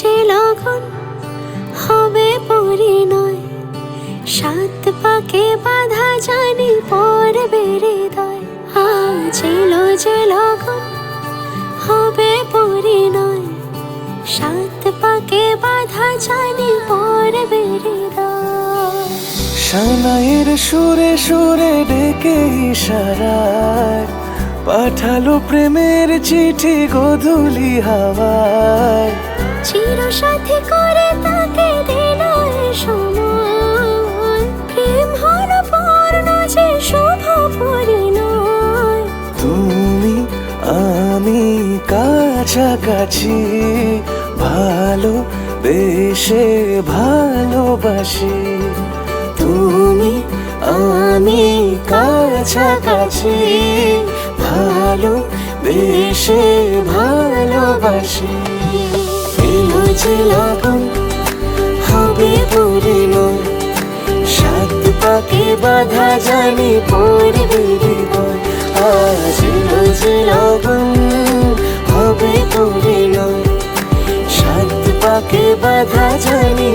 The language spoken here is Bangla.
যে লগন হবে পরিণয়, সাত পাকে বাধা জানি পড়বে হৃদয়। আজ এলো যে লগন হবে পরিণয়, সাত পাকে বাধা জানি পড়বে হৃদয়। সানাইয়ের সুরে সুরে ডেকে ইশারায় পাঠালো প্রেমের চিঠি গোধূলি হাওয়ায়। চিরসাথী করে তাকে দিল এ সময়, প্রেম হলো পূর্ণ যে শুভ পরিণয়। তুমি আমি কাছাকাছি, ভালো বেশে ভালোবাসি। তুমি আমি কাছাকাছি, ভালো বেশে ভালোবাসি। এলো যে লগন হবে পরিণয়, সাত পাকে বাধা জানি পড়বে হৃদয়। আজ এলো যে লগন হবে পরিণয়, সাত পাকে বাধা জানি